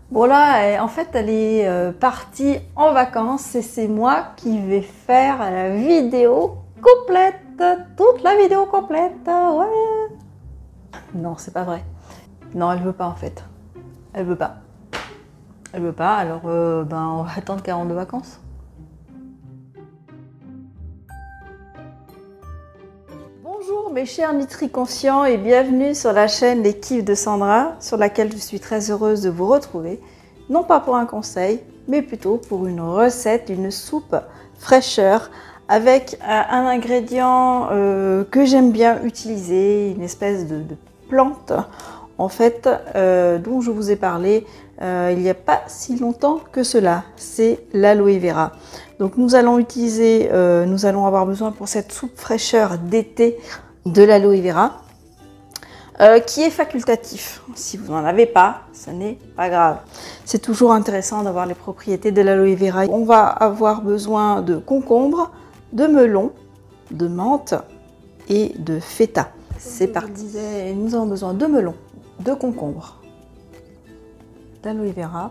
Bon là, en fait, elle est partie en vacances et c'est moi qui vais faire la vidéo complète, toute la vidéo complète, ouais. Non, c'est pas vrai. Non, elle veut pas en fait. Elle veut pas. Elle veut pas, alors ben, on va attendre qu'elle rentre de vacances. Bonjour mes chers Nutri-Conscients et bienvenue sur la chaîne Les Kiffs de Sandra, sur laquelle je suis très heureuse de vous retrouver, non pas pour un conseil, mais plutôt pour une recette, une soupe fraîcheur avec un ingrédient que j'aime bien utiliser, une espèce de plante en fait dont je vous ai parlé il n'y a pas si longtemps que cela, c'est l'aloe vera. Donc nous allons utiliser, nous allons avoir besoin pour cette soupe fraîcheur d'été de l'aloe vera qui est facultatif. Si vous n'en avez pas, ce n'est pas grave. C'est toujours intéressant d'avoir les propriétés de l'aloe vera. On va avoir besoin de concombre, de melon, de menthe et de feta. C'est parti. Nous avons besoin de melon, de concombre, d'aloe vera,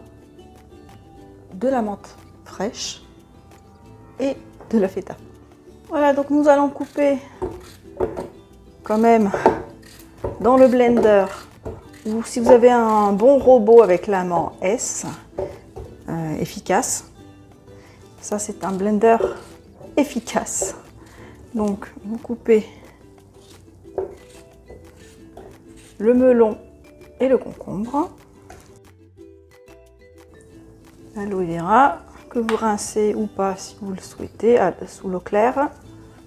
de la menthe fraîche et de la feta. Voilà, donc nous allons couper quand même dans le blender, ou si vous avez un bon robot avec la main S, efficace. Ça c'est un blender efficace. Donc vous coupez le melon et le concombre, l'aloe vera que vous rincez ou pas si vous le souhaitez sous l'eau claire.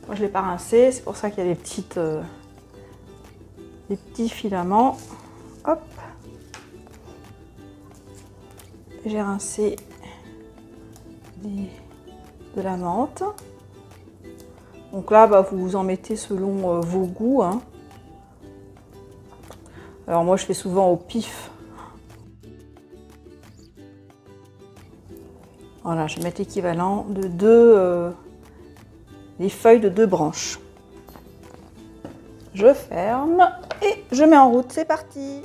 Moi je ne l'ai pas rincé, c'est pour ça qu'il y a les petits filaments. Hop, j'ai rincé de la menthe. Donc là bah, vous en mettez selon vos goûts, hein. Alors moi je fais souvent au pif. Voilà, je vais mettre l'équivalent de les feuilles de 2 branches. Je ferme et je mets en route, c'est parti.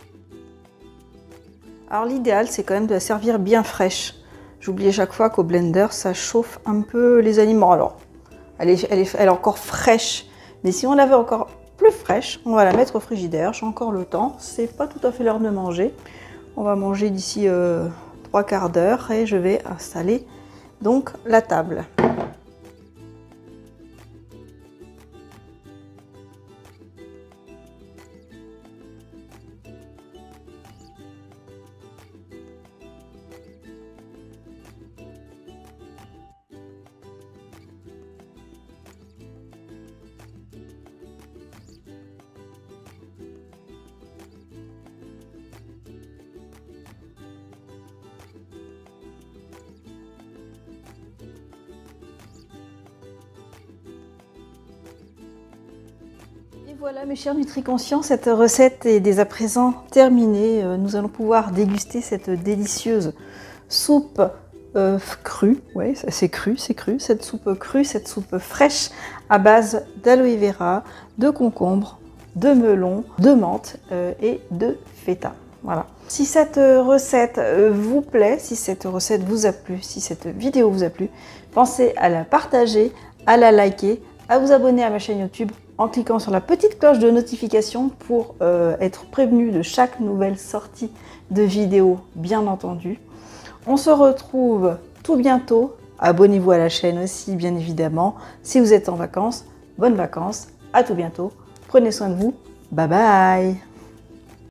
Alors l'idéal c'est quand même de la servir bien fraîche. J'oublie à chaque fois qu'au blender ça chauffe un peu les aliments. Alors elle est encore fraîche, mais si on la veut encore plus fraîche, on va la mettre au frigidaire. J'ai encore le temps, c'est pas tout à fait l'heure de manger. On va manger d'ici 3 quarts d'heure et je vais installer donc la table. Et voilà mes chers Nutri-Conscients, cette recette est dès à présent terminée. Nous allons pouvoir déguster cette délicieuse soupe crue. Oui, c'est cru, cette soupe crue, cette soupe fraîche à base d'aloe vera, de concombre, de melon, de menthe et de feta. Voilà. Si cette recette vous plaît, si cette recette vous a plu, si cette vidéo vous a plu, pensez à la partager, à la liker, à vous abonner à ma chaîne YouTube en cliquant sur la petite cloche de notification pour être prévenu de chaque nouvelle sortie de vidéo, bien entendu. On se retrouve tout bientôt. Abonnez-vous à la chaîne aussi, bien évidemment. Si vous êtes en vacances, bonnes vacances. À tout bientôt. Prenez soin de vous. Bye bye.